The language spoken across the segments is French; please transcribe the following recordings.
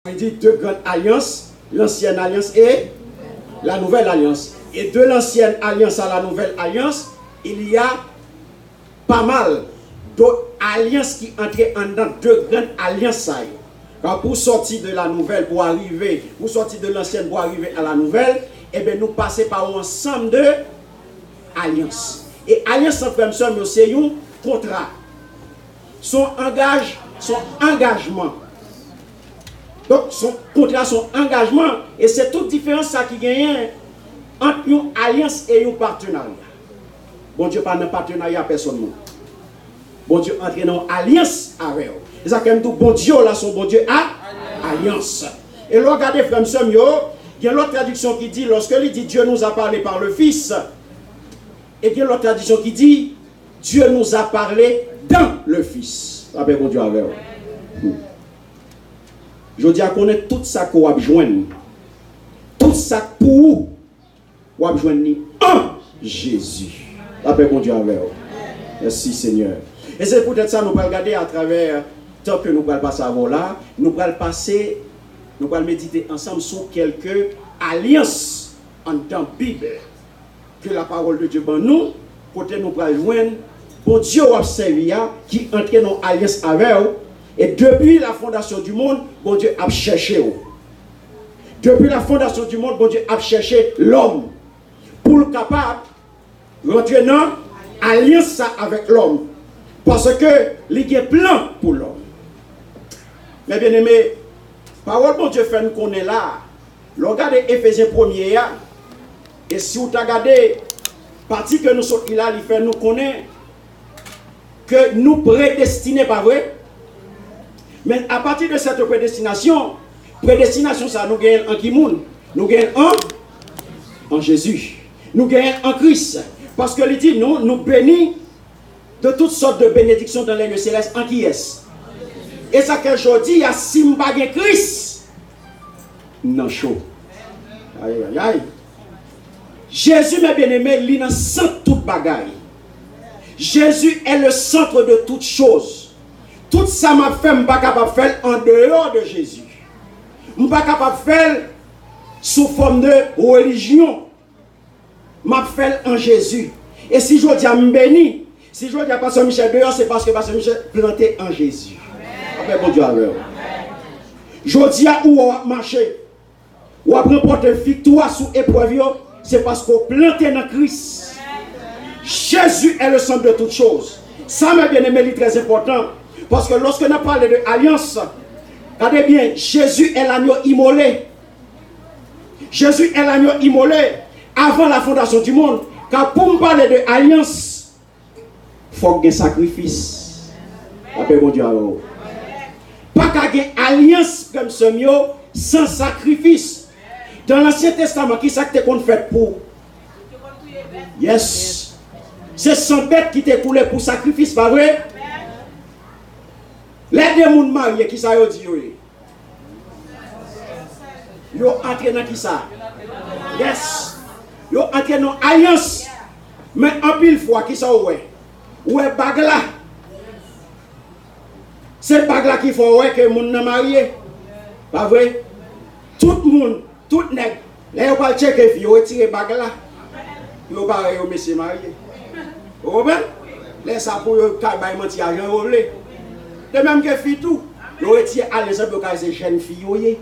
Il dit deux grandes alliances, l'ancienne alliance et la nouvelle alliance. Et de l'ancienne alliance à la nouvelle alliance, il y a pas mal d'autres alliances qui entrent dans deux grandes alliances. Quand pour sortir de la nouvelle, pour sortir de l'ancienne pour arriver à la nouvelle, eh bien nous passons par un ensemble de alliances. Et alliance en frère, c'est un contrat. Son engagement. Donc son contrat, son engagement, et c'est toute différence ça qui gagne entre une alliance et un partenariat. Bon Dieu, pas un partenariat personne. Bon Dieu entre dans une alliance avec eux. Et ça quand même tout bon Dieu là, son bon Dieu a alliance. Et là, regardez frère, il y a l'autre traduction qui dit, lorsque il dit Dieu nous a parlé par le Fils, et il y a l'autre traduction qui dit Dieu nous a parlé dans le Fils. Ça fait bon Dieu avec eux. Je dis à connaître tout ça qu'on a besoin. Tout ça pour vous avez besoin en Jésus. La paix bon Dieu avec vous. Merci Seigneur. Et c'est peut-être ça nous allons regarder à travers tant que nous allons passer à là, nous allons méditer ensemble sur quelques alliances en temps Bible que la parole de Dieu pour nous, côté nous allons joindre bon Dieu observer qui entre dans alliance avec vous. Et depuis la fondation du monde, bon Dieu a cherché. Depuis la fondation du monde, bon Dieu a cherché l'homme pour le capable de rentrer dans alliance avec l'homme. Parce que il y a plan pour l'homme. Mais bien aimé, parole bon Dieu fait nous connaître là. Regardez Éphésiens 1er. Et si vous regardez partie que nous sommes là, il fait nous connaître que nous prédestinés, pas vrai? Mais à partir de cette prédestination ça nous gagne en qui monde? Nous gagnons en Jésus. Nous gagnons en Christ. Parce que il dit nous bénissons de toutes sortes de bénédictions dans les lieux célestes en qui est. Et ça qu'aujourd'hui, il y a Simba Christ. Non chaud. Aïe aïe aïe. Jésus, mes bien-aimés, il est dans centre toute bagaille. Jésus est le centre de toutes choses. Tout ça m'a fait, je ne suis pas capable de faire en dehors de Jésus. Je ne suis pas capable de faire sous forme de religion. Je fais en Jésus. Et si je dis à me béni, si je dis à Pasteur Michel dehors, c'est parce que Pasteur Michel planté en Jésus. Après, bon Dieu, avec je dis à où on va marcher, ou à remporter victoire sous épreuve, c'est parce qu'on planté dans Christ. Jésus est le centre de toutes choses. Ça, mes bien-aimés, c'est très important. Parce que lorsque nous parlons de alliance, regardez bien, Jésus est l'agneau immolé. Jésus est l'agneau immolé avant la fondation du monde. Car pour me parler de alliance, il faut qu'il y ait un sacrifice. Après, bon Dieu, alors. Pas qu'il y ait alliance comme ce mieux sans sacrifice. Dans l'Ancien Testament, qui ça que tu as fait pour? Yes. C'est 100 bêtes qui t'est coulé pour sacrifice, pas vrai? Les deux personnes mariés, qui ça dit? Ils ont entré dans qui ça? Yes. Ils ont entré dans alliance. Mais en pile fois, qui ça ouais? Où est bagla? C'est bagla qui faut ouais que les gens sont mariés. Pas vrai? Tout le monde, tout le monde, là, ils vont checker, ils vont retirer bagla. Ils vont pas les messieurs mariés. Vous comprenez? Là, ça pour eux, quand ils mentent, ils ont volé. De même que filles tout, ils ont retiré alliance pour ces jeunes filles.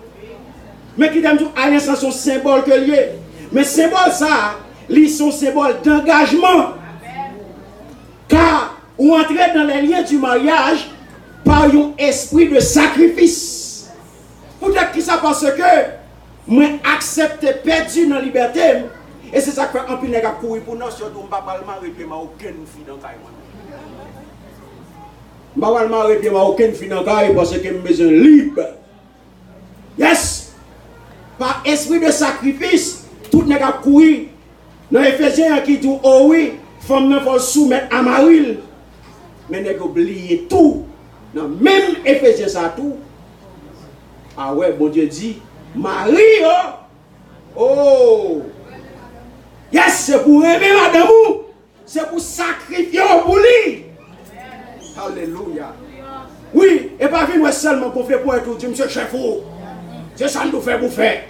Mais qui t'aiment tout, alliance, c'est un symbole que lié. Mais symbole ça, ils sont symbole d'engagement. Car on entre dans les liens du mariage par un esprit de sacrifice. Peut-être que ça parce que moi accepte perdu dans la liberté. Et c'est ça que fait un peu de courir pour nous, surtout on ne va pas le marier, mais aucune fille dans le cas. Je ne vais pas le marier, mais aucune fille dans le cas parce que je me besoin libre. Yes! Par esprit de sacrifice, tout le monde a couru. Dans Éphésiens qui dit, oh oui, femme ne faut soumettre à Maril. Mais ne oublier tout. Dans même Éphésiens ça tout. Ah ouais, bon Dieu dit, Marie, oh! Yes, c'est pour aimer madame, c'est pour sacrifier pour lui. Alléluia. Oui, et pas venir seulement pour faire pour être Dieu, monsieur chef. C'est ça nous fait pour faire.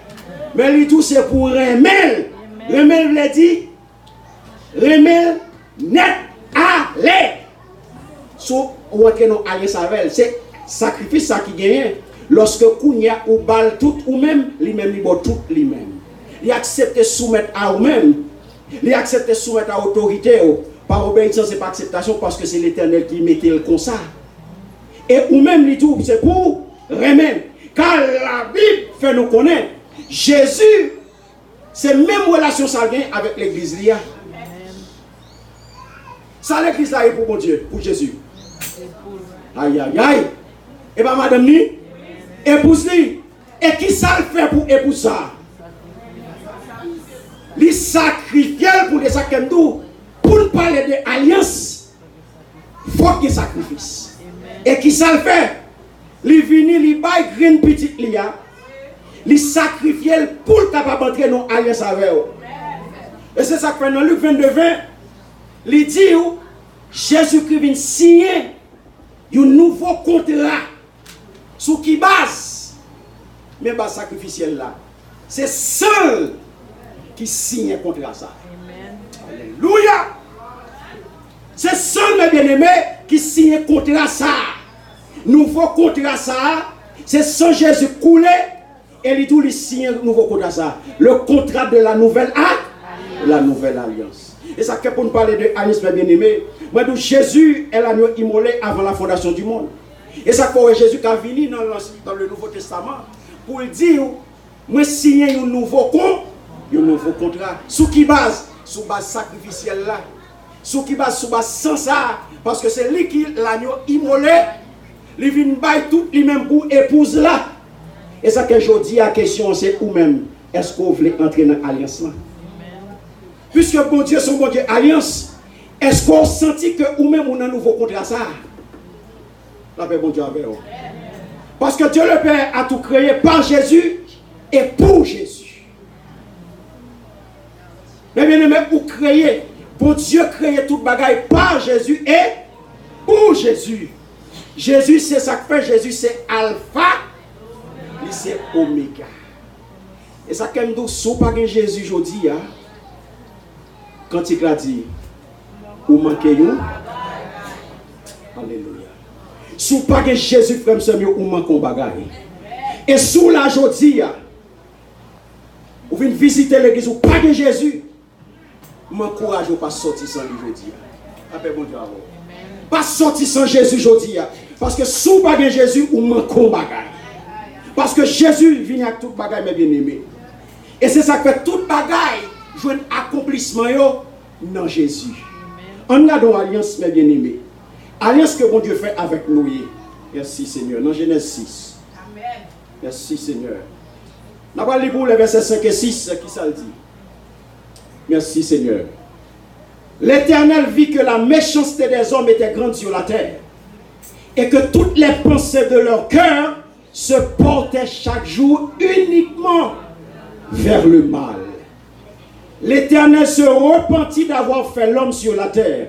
Mais lui tout c'est pour remel. Remel veut dire remel net à l'air. So ou que nous allions avec c'est sacrifice ça qui gagne lorsque kounya ou bal tout ou même lui-même li bon tout lui-même. Il accepte soumettre à vous-même. Il accepte soumettre à l'autorité. Par obéissance et par acceptation parce que c'est l'Éternel qui mettait le comme ça. Et ou même les tout, c'est pour remettre. Car la Bible fait nous connaître. Jésus, c'est même relation sanguine avec l'église. Ça l'église là est pour mon Dieu, pour Jésus. Aïe aïe aïe. Et bien madame ni, épouse ni. Et qui ça le fait pour épouse ça? Les sacrifier pour les sacrifices. Pour parler de alliance, il faut qu'il sacrifice. Et qui ça le fait? Il vient, il baille green petite lia, il sacrifie pour capable entrer dans alliance avec eux. Et c'est ça que fait dans Luc 22:20, il dit Jésus-Christ vient signer un nouveau contrat. Sous qui base? Mais base sacrificielle là. C'est seul qui signe un contrat ça. Alléluia! C'est seul mes bien-aimés qui signe un contrat ça. Nouveau contrat ça, c'est sans Jésus coulé et il tout signe un nouveau contrat ça. Le contrat de la nouvelle alliance. Et ça que pour nous parler de alliance mes bien-aimés, moi d'où Jésus est l'agneau immolé avant la fondation du monde. Et ça que Jésus qui a venu dans le Nouveau Testament pour dire moi signer un nouveau contrat. Sous qui base? Sous base sacrificielle là. Sous qui base? Sous base sans ça. Parce que c'est lui qui l'agneau immolé. Il vient bailler tout lui-même pour épouse là. Et ça que je dis à la question c'est ou même est-ce qu'on veut entrer dans l'alliance là? Puisque bon Dieu son bon Dieu alliance, est-ce qu'on sentit que ou même on a un nouveau contrat ça? La paix bon Dieu avec vous. Parce que Dieu le Père a tout créé par Jésus et pour Jésus. Mais bien aimé, pour créer, pour Dieu créer toute bagaille par Jésus et pour Jésus. Jésus c'est ça que fait, Jésus c'est alpha, lui c'est oméga. Et ça quand nous sous pas Jésus aujourd'hui, quand il a dit, ou manquez vous, alléluia. Sous pas Jésus frère mieux ou manquons bagaille. Et sous la aujourd'hui, vous venez visiter l'église ou pas de Jésus. M'encourage pas sortir sans lui aujourd'hui. Après bon Dieu. Pas sortir sans Jésus aujourd'hui. Parce que sous pas de Jésus ou manquons bagaille. Parce que Jésus vient avec tout bagaille mes bien-aimés. Et c'est ça que fait toute bagaille joue un accomplissement dans Jésus. On a dans l'alliance mes bien-aimés. Alliance que bon Dieu fait avec nous. Merci Seigneur. Dans Genèse 6. Amen. Merci Seigneur. Nous allons lire pour les versets 5 et 6 qui ça le dit. Merci Seigneur. L'Éternel vit que la méchanceté des hommes était grande sur la terre et que toutes les pensées de leur cœur se portaient chaque jour uniquement vers le mal. L'Éternel se repentit d'avoir fait l'homme sur la terre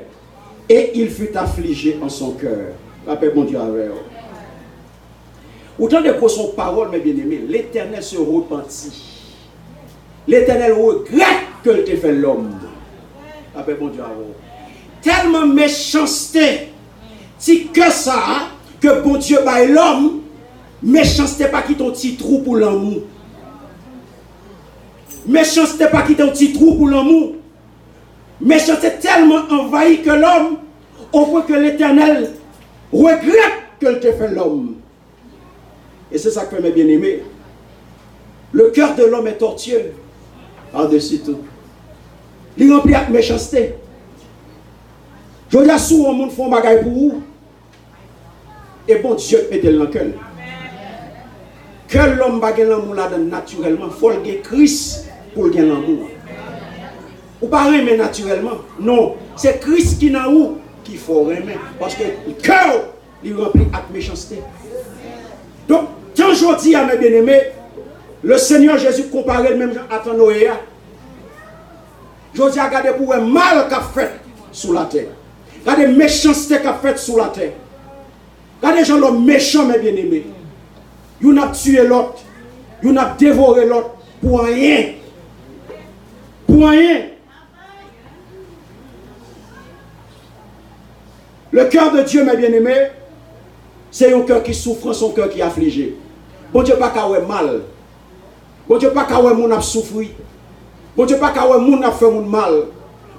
et il fut affligé en son cœur. La paix mon Dieu avec vous. Autant de quoi son parole, mes bien-aimés, l'Éternel se repentit. L'Éternel regrette que tu fait l'homme. La paix mon Dieu avec vous. Tellement méchanceté, si que ça, que bon Dieu baille l'homme, méchanceté pas qui ton petit trou pour l'amour. Méchanceté pas qui ton petit trou pour l'amour. Méchanceté tellement envahi que l'homme, au point que l'Éternel regrette que tu fait l'homme. Et c'est ça que fait mes bien-aimés. Le cœur de l'homme est tortueux. Par-dessus tout. Il est rempli avec méchanceté. Je dis à souvent, le monde fait un bagage pour vous. Et bon Dieu mette le dans le cœur. Que l'homme bagage l'amour là naturellement. Il faut le Christ pour le gagner l'amour. Ou pas aimer naturellement. Non. C'est Christ qui n'a où qu'il faut aimer. Parce que le cœur il est rempli avec méchanceté. Donc, quand je dis à mes bien-aimés, le Seigneur Jésus comparait le même genre à Noé. Je dis à regarder pour un mal qu'a fait sous la terre. Regardez méchanceté qu'a fait sous la terre. Regardez les gens méchants, mes bien-aimés. Ils ont tué l'autre. Ils ont dévoré l'autre pour rien. Pour rien. Le cœur de Dieu, mes bien-aimés, c'est un cœur qui souffre, son cœur qui est affligé. Bon Dieu, pas qu'à mal. Bon Dieu, pas qu'à moun a souffri. Bon Dieu, pas qu'à moun a fait moun mal.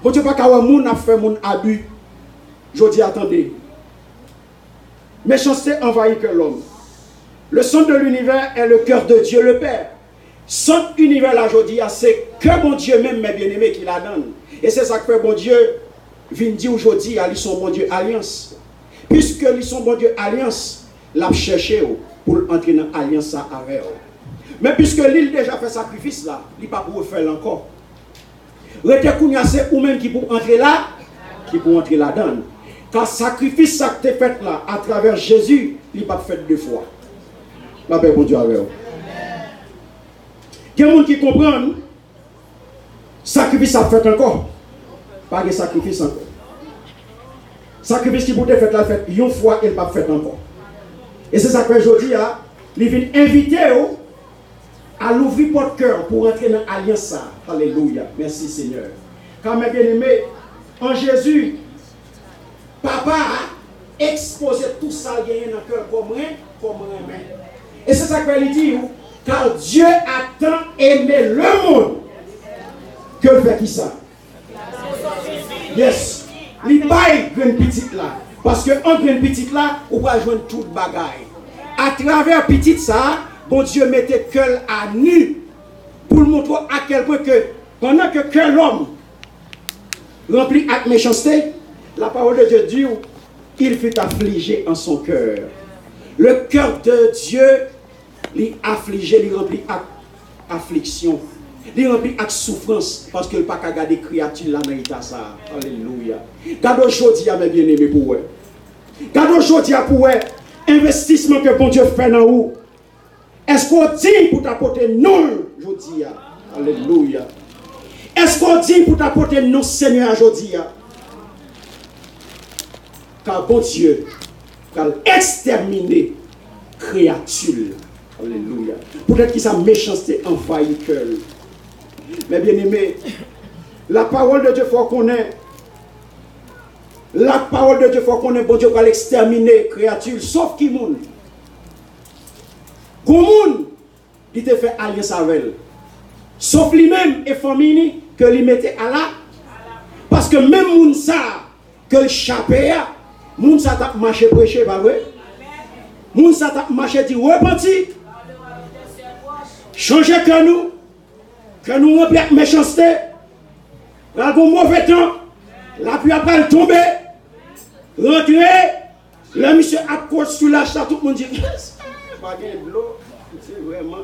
Bon Dieu, pas qu'à moun a fait moun abus. Je dis, attendez. Méchanceté envahit que l'homme. Le centre de l'univers est le cœur de Dieu le Père. Centre univers là, je dis, c'est que bon Dieu même, mes bien-aimés, qui la donne. Et c'est ça que fait bon Dieu vient dire aujourd'hui, ils sont bon Dieu alliance. Puisque ils sont bon Dieu alliance, l'a cherché pour entrer dans l'alliance avec eux. Mais puisque l'île déjà fait sacrifice là, il n'est pas pour faire encore. C'est ou-même qui pour entrer là, qui pour entrer là-dedans. Car sacrifice ça que tu fait là, à travers Jésus, il n'est pas fait deux fois. La paix pour Dieu avec eux. Il y a des gens qui comprennent, sacrifice ça fait encore. Pas de sacrifice encore. Sacrifice qui peut être fait là, fait une fois, il n'est pas fait encore. Et c'est ça que je dis, il vient inviter à l'ouvrir votre cœur pour entrer dans l'alliance. Alléluia. Merci Seigneur. Car mes bien-aimés, en Jésus, Papa a exposé tout ça dans le cœur comme un. Et c'est ça qu'il dit, car Dieu a tant aimé le monde que fait qui ça? Yes. Il n'y a pas une petite là. Parce que entre une petite là, on va jouer toute bagaille. À travers petite ça, bon Dieu mettait cœur à nu pour montrer à quel point que pendant que l'homme rempli avec méchanceté, la parole de Dieu dit il fut affligé en son cœur. Le cœur de Dieu, il affligé, il rempli avec affliction. Il rempli avec souffrance parce qu'il n'a pas qu'à garder créature là dans ça. Alléluia. Garde aujourd'hui à mes bien-aimés pour eux. Garde aujourd'hui pour eux. Investissement que bon Dieu fait dans vous. Est-ce qu'on dit pour t'apporter non aujourd'hui? Alléluia. Est-ce qu'on dit pour t'apporter non Seigneur aujourd'hui? Car bon Dieu a exterminé créature. Alléluia. Peut-être que sa méchanceté envahit le cœur. Mais bien aimé, la parole de Dieu faut qu'on ait. La parole de Dieu faut qu'on ait. Bon Dieu va l'exterminer créature. Sauf qui moun. Gomoun, il te fait alliance avec elle. Sauf lui-même et famille que lui mettait à la. Parce que même moun ça, que le chapé, moun ça t'a marché prêcher, pas vrai? Moun ça t'a marché dit repenti. Changer que nous remplissons méchanceté. Là, bon mauvais temps, la pluie après tomber, rentrer, le monsieur accorde sur la chatte, tout le monde dit, pas de l'eau, c'est vraiment,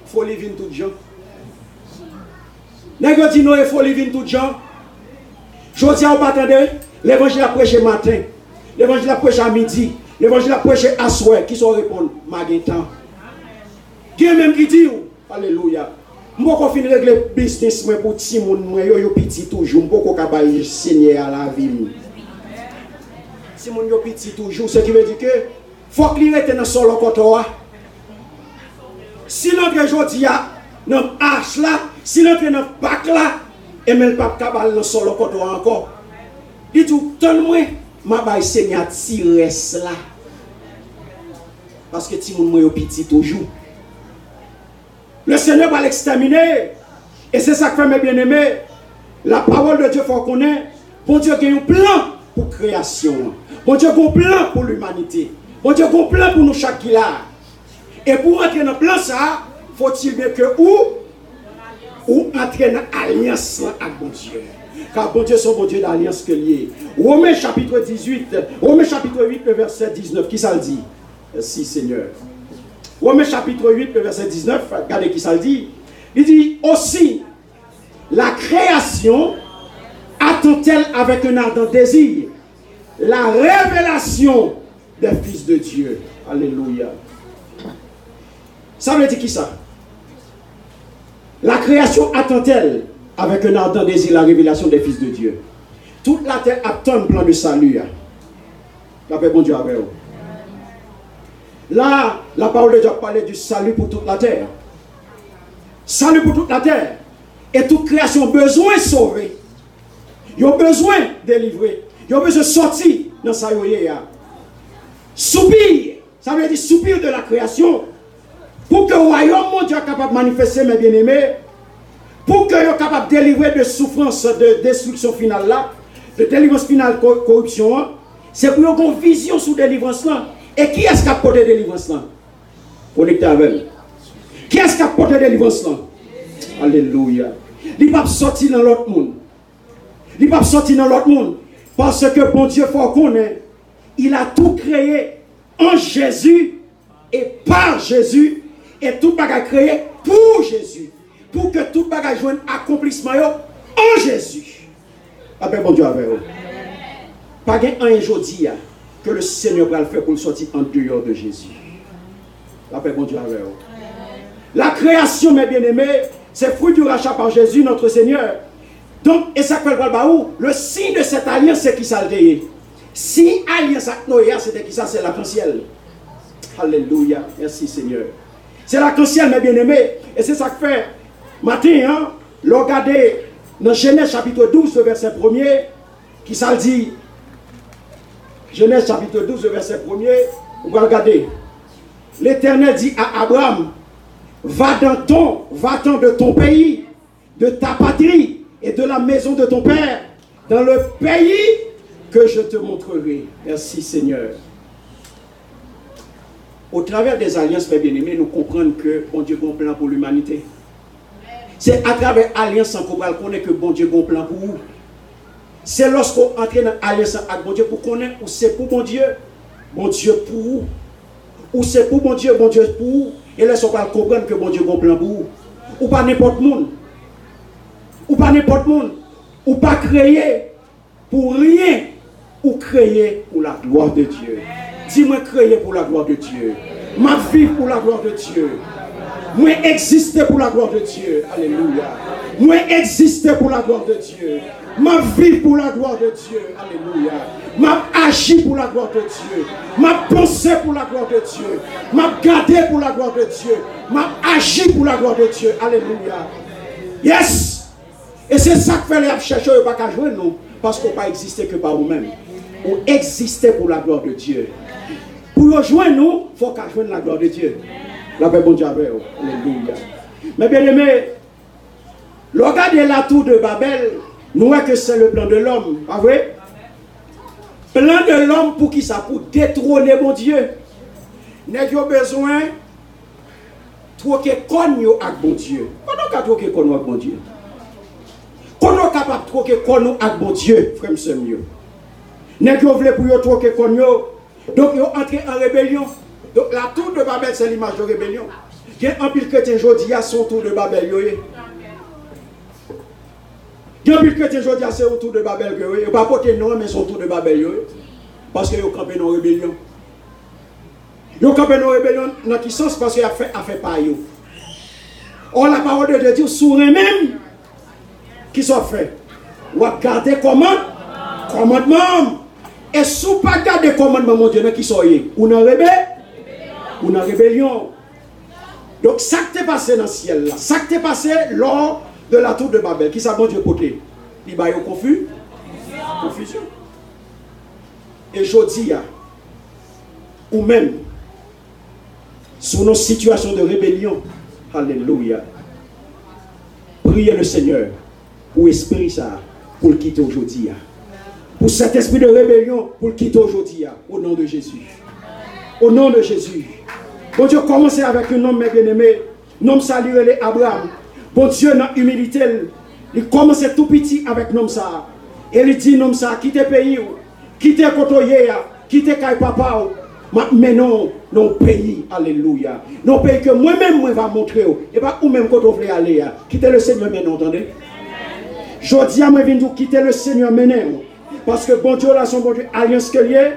folie vient tout gens. N'est-ce dit non, il faut vivre tout gens. Je dis à vous attendez, l'évangile a prêché matin, l'évangile a prêché à midi, l'évangile a prêché à soir, qui sont répondre, maguetan. Dieu même qui dit, alléluia. Je ne peux pas finir régler le business pour petit monde, yo petit toujours, je ne peux pas signer à la vie. Si mon yo petit toujours, ce qui veut dire que faut qu'il reste dans son locoto. Si notre jodi a dans hache là, si notre dans bac là, et même pas capable dans son locoto encore. Il dit tant moi m'a bail Seigneur tirer là. Parce que ti mon yo petit toujours. Le Seigneur va l'exterminer. Et c'est ça que fait mes bien-aimés. La parole de Dieu faut qu'on ait. Bon Dieu a un plan pour la création. Bon Dieu a un plan pour l'humanité. Bon Dieu a un plan pour nous chaque là. Et pour entrer dans le plan ça, faut-il bien que ou entrer dans l'alliance avec bon Dieu. Car bon Dieu, son bon Dieu d'alliance que lié. Romains chapitre 18, Romains chapitre 8, le verset 19, qui ça le dit? Merci Seigneur. Romains chapitre 8, le verset 19, regardez qui ça le dit. Il dit aussi, la création attend-elle avec un ardent désir la révélation des fils de Dieu. Alléluia. Ça veut dire qui ça? La création attend-elle avec un ardent désir la révélation des fils de Dieu. Toute la terre attend le plan de salut. La paix bon Dieu avec vous. Là, la parole de Dieu parlait du salut pour toute la terre. Salut pour toute la terre. Et toute création a besoin de sauver. Ils ont besoin de délivrer. Ils ont besoin de sortir dans sa yoye. Soupir. Ça veut dire soupir de la création. Pour que le royaume mondial soit capable de manifester, mes bien-aimés. Pour que soit capable de délivrer de souffrance, de destruction finale là. De délivrance finale, corruption. C'est pour avoir une vision sur la délivrance là. Et qui est-ce qui a porté la délivrance là? Connecté avec elle. Qui est-ce qui a porté la délivrance là? Alléluia. Il ne peut pas sortir dans l'autre monde. Il ne peut pas sortir dans l'autre monde. Parce que bon Dieu, il faut connaître. Il a tout créé en Jésus et par Jésus. Et tout bagage créé pour Jésus. Pour que tout bagage joigne accomplissement en Jésus. Après bon Dieu avec vous. Pas un aujourd'hui que le Seigneur va le faire pour le sortir en dehors de Jésus. Après bon Dieu avec vous. La création, mes bien-aimés, c'est fruit du rachat par Jésus, notre Seigneur. Donc, et ça fait le signe de cette alliance, c'est qui ça le dit. Si alliance avec Noé, c'était qui ça? C'est l'arc-en-ciel. Alléluia. Merci Seigneur. C'est l'arc-en-ciel, mes bien-aimés. Et c'est ça que fait matin, regardez dans Genèse chapitre 12, verset 1er, qui ça le dit. Genèse chapitre 12, verset 1er, on va regarder. L'Éternel dit à Abraham, va-t'en de ton pays, de ta patrie et de la maison de ton père, dans le pays que je te montrerai. Merci Seigneur. Au travers des alliances, mes bien-aimés, nous comprenons que bon Dieu a un plan pour l'humanité. C'est à travers l'alliance qu'on va connaître que bon Dieu a un plan pour vous. C'est lorsqu'on entre dans l'alliance avec bon Dieu pour connaître où c'est pour bon Dieu pour vous. Ou c'est pour bon Dieu pour vous. Et là, on va comprendre que bon Dieu a un plan pour vous. Ou pas n'importe monde. Ou pas n'importe monde. Ou pas créer pour rien. Ou créer pour la gloire de Dieu. Dis-moi créer pour la gloire de Dieu. Ma vie pour la gloire de Dieu. Moi exister pour la gloire de Dieu. Alléluia. Moi exister pour la gloire de Dieu. Ma vie pour la gloire de Dieu. Alléluia. Ma agi pour la gloire de Dieu. Ma pensée pour la gloire de Dieu. Ma garder pour la gloire de Dieu. Ma agi pour la gloire de Dieu. Alléluia. Yes. Et c'est ça que fait les chercheurs ne pas qu'à jouer nous. Parce qu'on ne peut pas exister que par vous-même. On existait pour la gloire de Dieu. Pour rejoindre nous, il faut qu'à joindre la gloire de Dieu. La paix bon Dieu. Alléluia. Mais bien aimé, regardez la tour de Babel. Nous voyons que c'est le plan de l'homme, pas vrai? Plan de l'homme pour qui ça? Pour détrôner mon Dieu. N'a-t-il besoin de troquer connu avec mon Dieu? Comment on peut troquer connu avec mon Dieu? Comment on est capable de troquer connu avec mon Dieu, frère et mieux? N'a-t-il voulu pour troquer connu? Donc ils ont entré en rébellion. Donc la tour de Babel, c'est l'image de rébellion. Il y a un pile chrétien aujourd'hui à son tour de Babel. Il y a un pile chrétien aujourd'hui à son tour de Babel. Il ne va pas porter non, mais son tour de Babel. Parce qu'ils ont campé dans la rébellion. Ils ont campé dans la rébellion dans quel sens? Parce qu'ils ont fait par eux. Or la parole de Dieu dit sur eux-mêmes qui sont faits. On va garder commandement. Et si vous ne pas garder commandement, mon Dieu, qui sont ou dans la rébellion. Donc, ça qui est passé dans le ciel, là, ça qui est passé lors de la tour de Babel, qui ça, mon Dieu, côté? Il va y avoir confusion. Et je dis, ou même, sur nos situations de rébellion, alléluia, priez le Seigneur pour esprit ça, pour le quitter aujourd'hui. Pour cet esprit de rébellion, pour le quitter aujourd'hui, au nom de Jésus. Au nom de Jésus. Bon Dieu, commencez avec un homme, mes bien-aimés. Nom salué les Abraham. Bon Dieu, dans l'humilité, il commence tout petit avec nom ça. Et il dit nom ça, quittez le pays, quittez le côté, quittez le papa. Mais non pays, alléluia. Non pays que moi-même, je vais montrer. Et pas vous-même quand vous voulez aller. Quittez le Seigneur maintenant, entendez? Je dis à moi, quittez le Seigneur maintenant. Parce que bon Dieu, là, son bon Dieu, alliance que lié,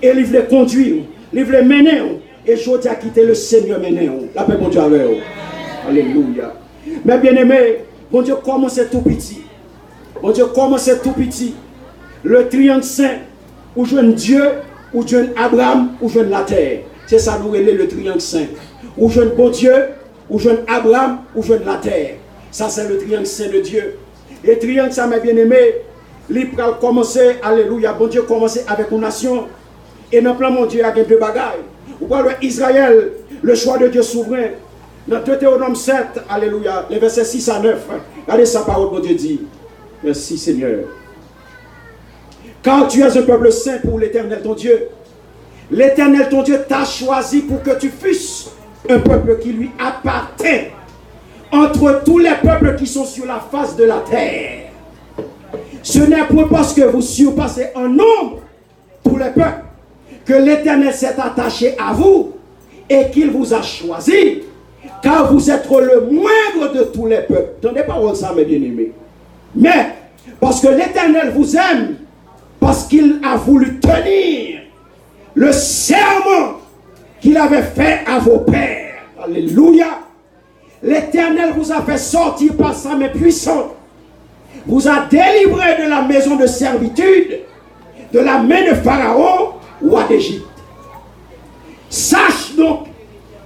et il veut conduire, il veut mener. Et je dis à quitter le Seigneur maintenant. La paix, bon Dieu, avec vous. Alléluia. Mais bien aimé, bon Dieu, commence tout petit. Bon Dieu, commence tout petit. Le triangle saint, où jeune Dieu, où jeune Abraham, où jeune la terre. C'est ça, nous relève le triangle saint. Où jeune bon Dieu, ou jeune Abraham, ou jeune la terre. Ça, c'est le triangle saint de Dieu. Et triangle, ça, mes bien-aimés, il va commencer, alléluia, bon Dieu, commencer avec une nation. Et dans le plan, mon Dieu, il y a deux bagailles. Vous voyez Israël, le choix de Dieu souverain. Dans Deutéronome 7, alléluia, les versets 6 à 9. Regardez sa parole, mon Dieu dit. Merci Seigneur. Car tu es un peuple saint pour l'Éternel ton Dieu. L'Éternel ton Dieu t'a choisi pour que tu fusses un peuple qui lui appartient entre tous les peuples qui sont sur la face de la terre. Ce n'est point parce que vous surpassez en nombre tous les peuples que l'Éternel s'est attaché à vous et qu'il vous a choisi, car vous êtes le moindre de tous les peuples. Attendez pas ça, mes bien-aimés. Mais parce que l'Éternel vous aime, parce qu'il a voulu tenir le serment qu'il avait fait à vos pères. Alléluia. L'Éternel vous a fait sortir par sa main puissante, vous a délivré de la maison de servitude, de la main de Pharaon, roi d'Égypte. Sache donc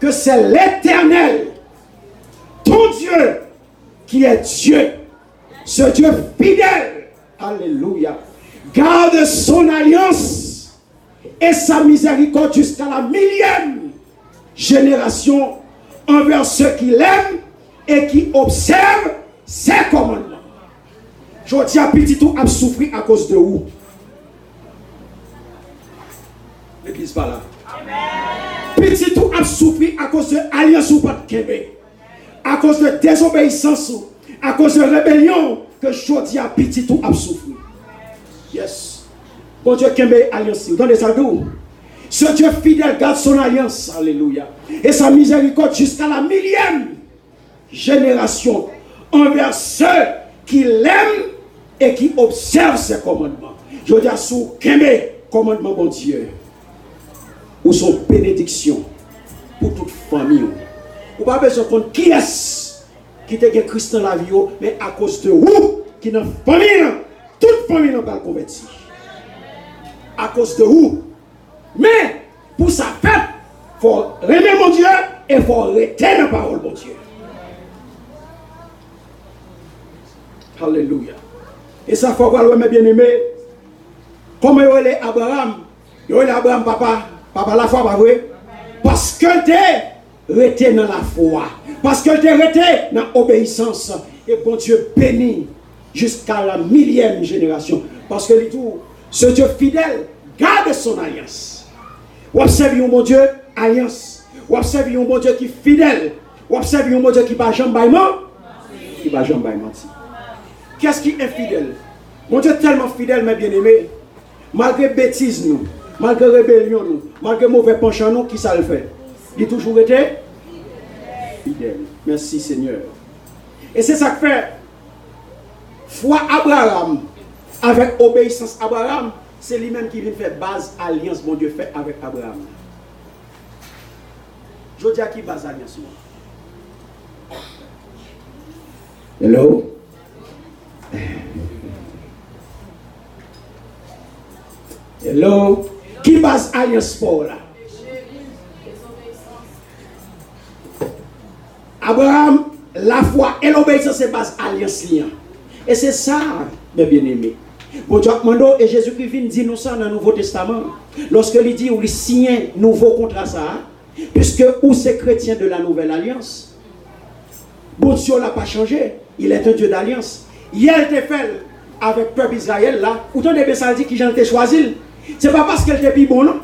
que c'est l'Éternel, ton Dieu, qui est Dieu, ce Dieu fidèle. Alléluia. Garde son alliance et sa miséricorde jusqu'à la 1000e génération envers ceux qui l'aiment et qui observent ses commandements. Je dis à petit tout a souffert à cause de où? L'église pas là. Petit tout a souffert à cause de alliance ou pas de Québec, à cause de désobéissance, à cause de rébellion que je dis à petit tout a souffert. Yes. Bon Dieu qui aime alliance. Donnez ça d'où? Ce Dieu fidèle garde son alliance. Alléluia. Et sa miséricorde jusqu'à la 1000e génération envers ceux qui l'aiment et qui observent ses commandements. Je dis à sous qu'aimer commandement bon Dieu. Ou son bénédiction pour toute famille. Ou pas besoin de compte qui est qui était Christ dans la vie, mais à cause de vous qui dans la famille, toute famille n'a pas converti. À cause de vous. Mais pour ça fait, il faut aimer mon Dieu et il faut arrêter la parole mon Dieu. Alléluia. Et ça faut voir mes bien-aimés. Comme il y a Abraham, il y a Abraham papa la foi pas vrai. Parce que tu es resté dans la foi. Parce que tu es resté dans l'obéissance. Et bon Dieu bénit jusqu'à la 1000e génération. Parce que ce Dieu fidèle garde son alliance. Vous observez mon Dieu, alliance. Vous observez mon Dieu qui est fidèle. Vous observez mon Dieu qui ne va jamais mentir. Qui ne va jamais mentir. Qu'est-ce qui est fidèle? Mon Dieu est tellement fidèle, mes bien-aimés. Malgré bêtises, nous, malgré rébellion, nous, malgré mauvais penchant, nous, qui ça le fait? Il a toujours été fidèle. Merci Seigneur. Et c'est ça que fait foi Abraham avec obéissance Abraham. C'est lui-même qui vient faire base alliance, mon Dieu fait avec Abraham. Je dis à qui base alliance? Hello? Hello? Qui base alliance pour là? Abraham, la foi et l'obéissance, c'est base alliance. Et c'est ça, mes bien-aimés. Bon Dieu, et Jésus-Christ vient dire nous ça dans le Nouveau Testament. Lorsque il dit ou il signe un nouveau contrat, ça, puisque ou c'est chrétien de la nouvelle alliance. Bon Dieu n'a pas changé. Il est un Dieu d'alliance. Il a été fait avec le peuple Israël là. Autant de ça dit qu'il a été choisi. Ce n'est pas parce qu'il était plus bon, non.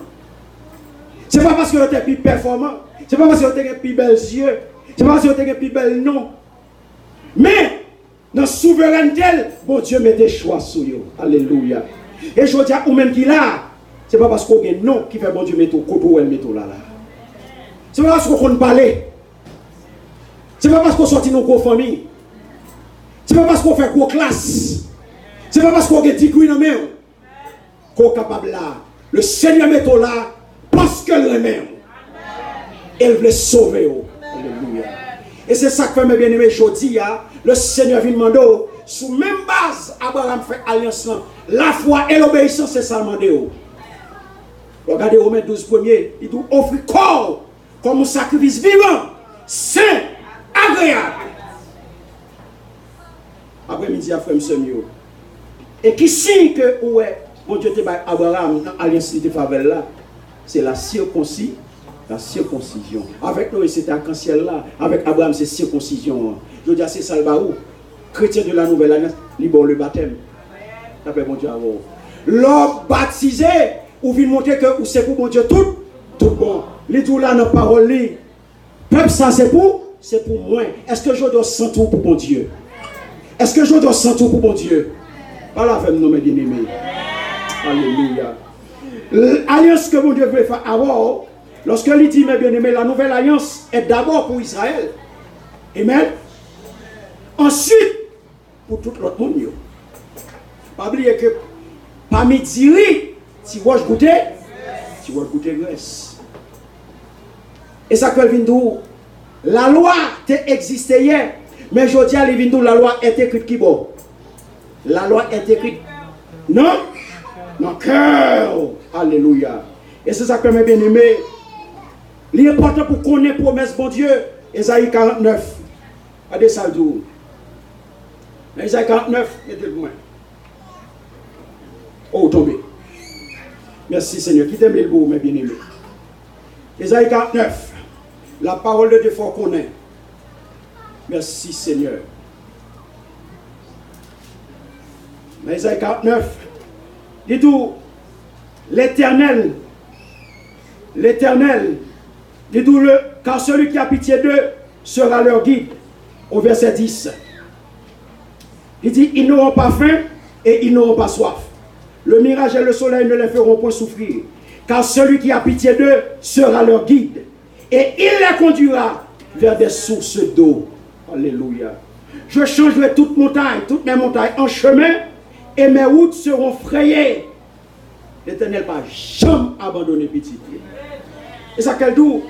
Ce n'est pas parce qu'il était plus performant. Ce n'est pas parce qu'il était plus bel yeux. Ce n'est pas parce qu'il était plus bel nom. Mais dans la souveraineté, bon Dieu mettait choix sur eux. Alléluia. Et je dis à vous-même qui là, ce n'est pas parce qu'on a un nom qui fait bon Dieu mettre au côté ou elle met là. Ce n'est pas parce qu'on parle. Ce n'est pas parce qu'on sortit dans nos familles. Ce n'est pas parce qu'on fait gros classe. Ce n'est pas parce qu'on a des degrés dans main qu'on est capable là. Le Seigneur met là parce qu'elle remet. Elle veut sauver. Alléluia. Et c'est ça que fait mes bien-aimés aujourd'hui. Le Seigneur vient demander, sous même base, Abraham fait alliance. La foi et l'obéissance, c'est ça demander. Regardez Romains 12 premier, il dit offrir corps comme un sacrifice vivant, saint agréable. Après-midi, après M. Et qui signe que, ouais, bon Dieu, Abraham, alliance de faveur là, c'est la circoncision. La circoncision. Avec nous, c'est arc-en-ciel là. Avec Abraham, c'est circoncision. Je veux dire, c'est ça le barou. Chrétien de la nouvelle alliance, libre le baptême. Après, bon Dieu, avant. L'homme baptisé, ou vient montrer que c'est pour bon Dieu tout bon. Les tout là, nos paroles, peuple, ça c'est pour moi. Est-ce que je dois sentir pour bon Dieu? Est-ce que je dois sentir pour bon Dieu? Voilà, avec nous, mes bien-aimés. Alléluia. L'alliance que mon Dieu veut faire avant, lorsque il dit, mes bien-aimés, la nouvelle alliance est d'abord pour Israël. Amen. Ensuite, pour tout l'autre monde. Pas oublier que parmi Diri, si vous goûtez graisse. Et ça que vient la loi existait hier, mais je dis à l'Ivindou, la loi est écrite qui bon? La loi est écrite. Non? Non, cœur. Alléluia. Et c'est ça que mes bien-aimés. L'important pour qu'on ait promesse, bon Dieu, Ésaïe 49. Regardez ça, Ésaïe 49, mettez le moins. Oh, tombé. Merci Seigneur. Qui t'aime le beau, mes bien-aimés. Ésaïe 49. La parole de Dieu, faut qu'on ait. Merci Seigneur. Ésaïe 49. Dis tout. L'Éternel. Dis tout car celui qui a pitié d'eux sera leur guide. Au verset 10. Il dit, ils n'auront pas faim et ils n'auront pas soif. Le mirage et le soleil ne les feront point souffrir. Car celui qui a pitié d'eux sera leur guide. Et il les conduira vers des sources d'eau. Alléluia. Je changerai toutes mes montagnes en chemin, et mes routes seront frayées. L'Éternel va jamais abandonner petit. Et ça qu'elle dit,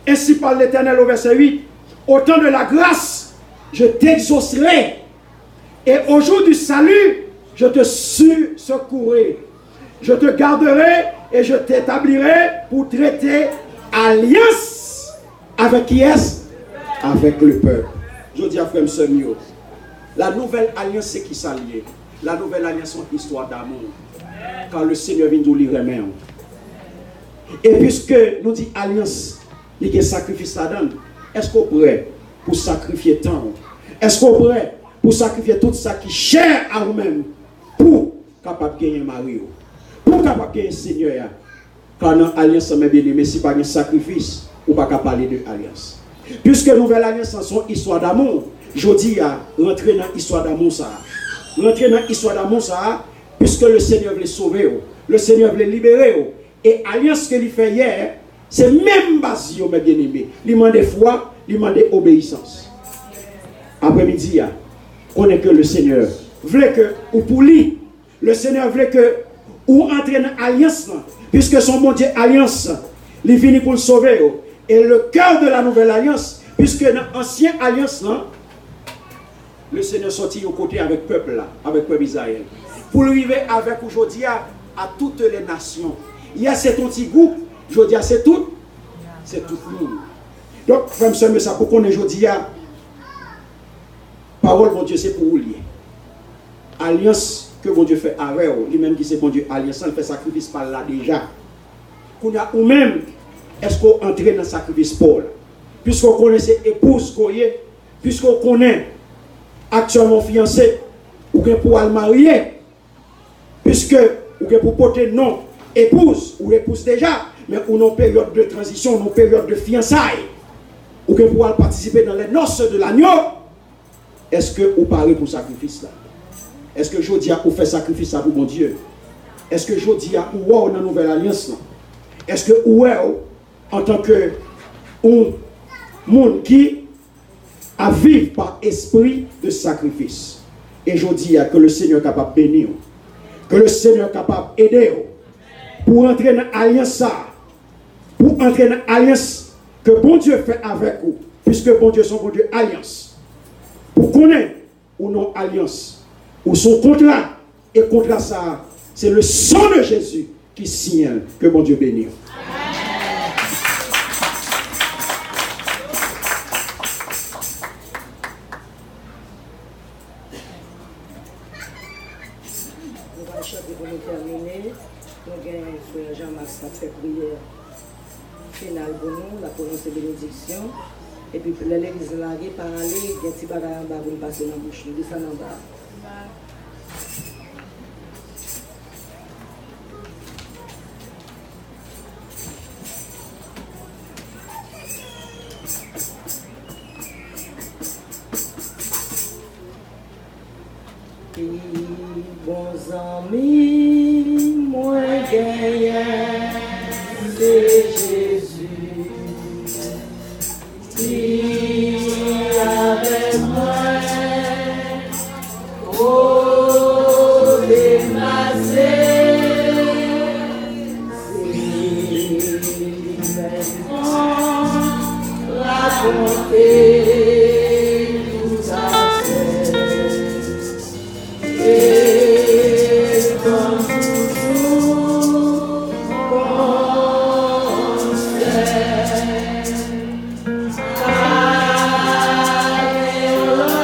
ainsi parle l'Éternel au verset 8, au temps de la grâce, je t'exaucerai. Et au jour du salut, je te secourrai. Je te garderai et je t'établirai pour traiter alliance avec qui est-ce? Avec le peuple. Je dis à frère Mio, la nouvelle alliance c'est qui s'allie. La nouvelle alliance c'est une histoire d'amour. Quand le Seigneur vient nous lire main. Et puisque nous dit alliance, il y a un sacrifice à donner. Est-ce qu'on est prêt pour sacrifier tant? Est-ce qu'on est prêt pour sacrifier tout ça qui est cher à vous-même pour capable de gagner Mario? Pour capable de gagner Seigneur? Quand on a alliance, mes bien-aimés, si pas un sacrifice, on ne peut pas parler de alliance. Puisque nouvelle alliance, c'est une histoire d'amour. Je dis à rentrer dans l'histoire d'amour ça. Rentrer dans l'histoire d'amour ça, puisque le Seigneur veut sauver, le Seigneur veut libérer. Et alliance que il fait hier, c'est même base, mes bien-aimés. Il demande foi, il demande obéissance. Après-midi, on est que le Seigneur voulait que, ou pour lui, le Seigneur voulait que, ou entrer dans l'alliance, puisque son bon Dieu alliance, il finit pour le sauver. Et le cœur de la nouvelle alliance, puisque dans l'ancienne alliance, le Seigneur sortit au côté avec le peuple là, avec le peuple Israël. Pour arriver avec aujourd'hui à toutes les nations. Il y a cet petit groupe, je dis c'est tout le monde. Donc, frère, mais ça pour qu'on ait aujourd'hui à parole, bon Dieu, c'est pour vous lier. Alliance que bon Dieu fait avec vous, lui-même qui c'est bon Dieu, alliance, il fait sacrifice par là déjà. Ou même, est-ce qu'on entre dans le sacrifice Paul? Puisqu'on connaît ses épouses, puisqu'on connaît actuellement fiancé, ou bien pour le marier, puisque ou bien pour porter non épouse ou épouse déjà, mais ou non période de transition, non période de fiançailles, ou bien pour participer dans les noces de l'agneau, est-ce que vous parlez pour sacrifice là? Est-ce que je dis à vous faire sacrifice à vous, mon Dieu? Est-ce que je dis à vous dans la nouvelle alliance là? Est-ce que vous en tant que monde qui a vivre par esprit de sacrifice? Et je dis que le Seigneur est capable de bénir, que le Seigneur est capable d'aider pour entrer dans l'alliance, pour entrer dans l'alliance que bon Dieu fait avec vous, puisque bon Dieu son bon Dieu alliance. Pour connaître ou non alliance, ou son contrat, et contrat ça, c'est le sang de Jésus qui signe que bon Dieu bénisse. chanter pour nous terminer. Nous avons frère Jean-Marc qui a fait prière finale pour nous, la prononce de bénédiction. Et puis l'église larguée par aller, il y a un petit bagage en bas pour nous passer dans la bouche. Nous descendons en bas. Bons amis, moi gagnant, c'est Jésus qui avec moi, oh démasé, c'est maintenant raconter tout à fait. Et comme toujours, conseil, alléluia.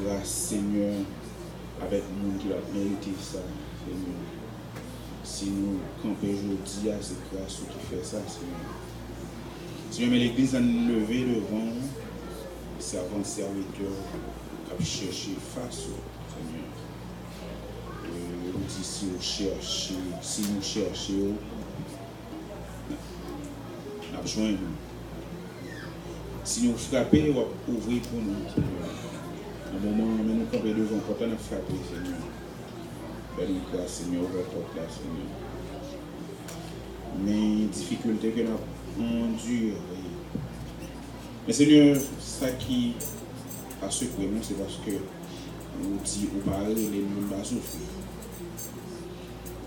Grâce Seigneur avec nous qui a mérité ça, Seigneur. Si nous campons aujourd'hui, c'est grâce qui fait ça, Seigneur. Seigneur, mais l'Église a levé devant nous, servant serviteur qui a cherché face au Seigneur. Et nous disons si nous cherchons, nous avons besoin de nous. Si nous frappons, on va ouvrir pour nous, Seigneur. Au moment où nous campons devant, quand on a frappé, Seigneur. Fais-nous grâce, Seigneur, ouvre porte là, Seigneur. Mais difficultés que nous endurons. Mais Seigneur, ça qui a secoué nous, c'est parce que nous disons, au parler, les nous va souffrir.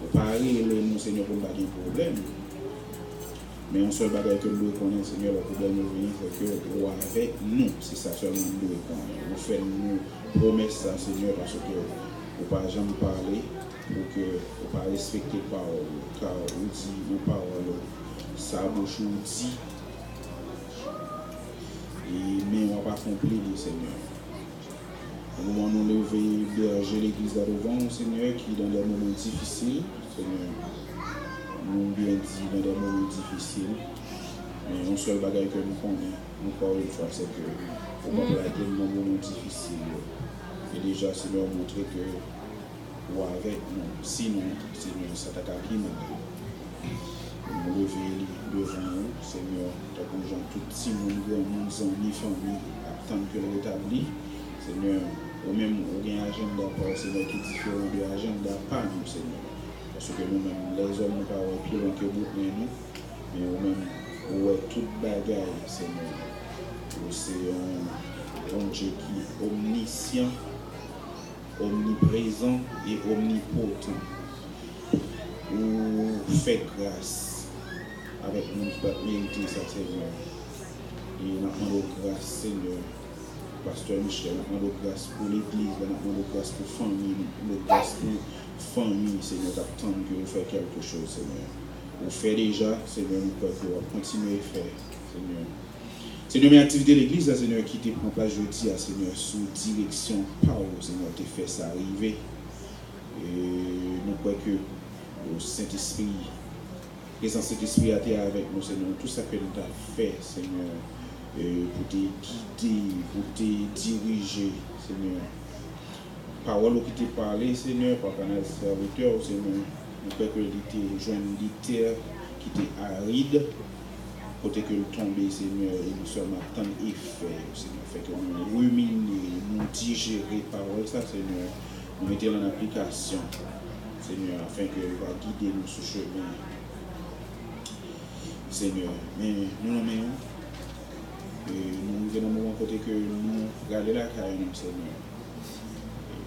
Au parler, les nous, Seigneur, pour ne pas de problème. Mais un seul bagage que nous connaissons, Seigneur, le problème c'est que vous avec nous, c'est ça seulement nous connaissons. Vous faites nous promesses ça, Seigneur, parce que vous ne pouvez jamais parler, pour que vous ne pouvez pas respecter les paroles, car vous dites vos paroles, ça bouche vous dit, mais on ne va pas accomplir, Seigneur. Au moment où nous levons berger l'église à devant, Seigneur, qui est dans des moments difficiles, Seigneur. Nous bien dit dans des moments difficiles, mais un seul bagage que nous connaissons, encore une fois, c'est que pour ne pas plaquer dans des moments difficiles. Et déjà, c'est leur montrer que, ou avec nous, sinon, Seigneur, ça t'a qu'à bien. Nous lever devant nous, Seigneur, t'as comme gens tout petit monde, grand monde, amis, famille, attendre que l'établi, Seigneur, ou même au gain agenda, Seigneur, qui est différent de l'agenda, pas nous, Seigneur. Parce que nous-mêmes, les hommes, nous ne pouvons pas plus loin que beaucoup de nous, mais nous-mêmes, nous avons toute bagaille, Seigneur. C'est un Dieu qui est omniscient, omniprésent et omnipotent. Nous fait grâce avec nous qui va mériter ça, Seigneur. Et nous avons grâce, Seigneur. Pasteur Michel, nous avons grâce pour l'Église, nous avons grâce pour la famille, nous avons grâce pour famille, Seigneur, d'attendre que vous fassiez quelque chose, Seigneur. Vous faites déjà, Seigneur, nous pouvons continuer à faire, Seigneur. Seigneur, mes activités de l'Église, Seigneur, qui te prend place jeudi, Seigneur, sous direction par vous, Seigneur, te fait ça arriver. Et nous croyons que le Saint-Esprit, le Saint-Esprit a été avec nous, Seigneur, tout ça que nous avons fait, Seigneur, pour te guider, pour te diriger, Seigneur. Parole qui t'a parlé, Seigneur, par canal serviteur, Seigneur, nous croyons que l'ité jeune terre qui était aride, pour que le tombe, Seigneur, et nous sommes à temps effet, Seigneur, fait que nous ruminer, nous digérer parole, ça, Seigneur, nous mettons en application, Seigneur, afin que va guider nous sur chemin, Seigneur. Mais nous nommons côté que nous regardons la carrière, Seigneur.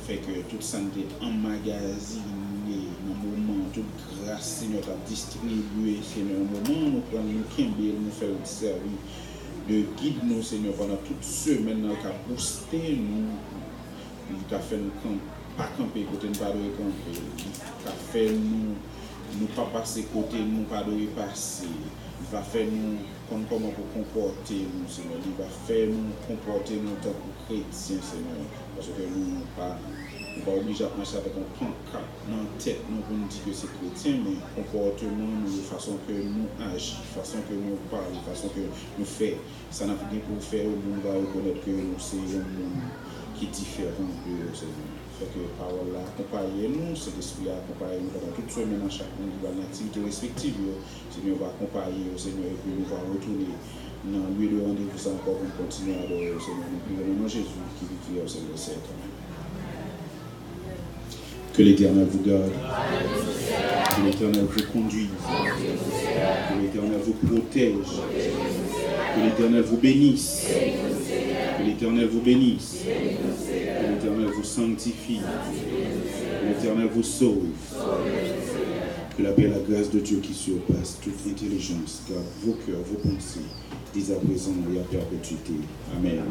Fait que toute santé emmagasiné dans le moment, toute grâce, Seigneur, t'a distribué, Seigneur, au moment où nous prenons nous Kimbel, nous faire le service, de guide nous, Seigneur, pendant toute semaine, nous avons boosté nous, nous avons fait nous pas camper, côté nous pas de camper, nous avons fait nous pas passer côté nous pas de passer, il va faire nous comment pour comporter nous, Seigneur, il va faire nous comporter nous en tant que chrétiens, Seigneur, parce que nous pas obligé à marcher avec un pancarte dans la tête nous pour nous dire que c'est chrétien, mais comportement, de façon que nous agissons, de façon que nous parlons, de façon que nous faisons, ça n'a rien pour faire, on va reconnaître que nous sommes un monde qui est différent de eux, Seigneur. Fait que parole là, accompagnez-nous, cet esprit là, accompagnez-nous pendant toute semaine à chaque monde qui va dans l'activité respective, Seigneur va accompagner, Seigneur, et puis nous va retourner dans le lieu de rendez-vous ça encore pour continuer à adorer, Seigneur. Nous prions au nom de Jésus qui vit au Seigneur, c'est que l'Éternel vous garde, que l'Éternel vous conduise, que l'Éternel vous protège, que l'Éternel vous bénisse, que l'Éternel vous bénisse, que l'Éternel vous sanctifie, que l'Éternel vous sauve, que la paix et la grâce de Dieu qui surpasse toute intelligence garde vos cœurs, vos pensées, dès à présent et à perpétuité. Amen.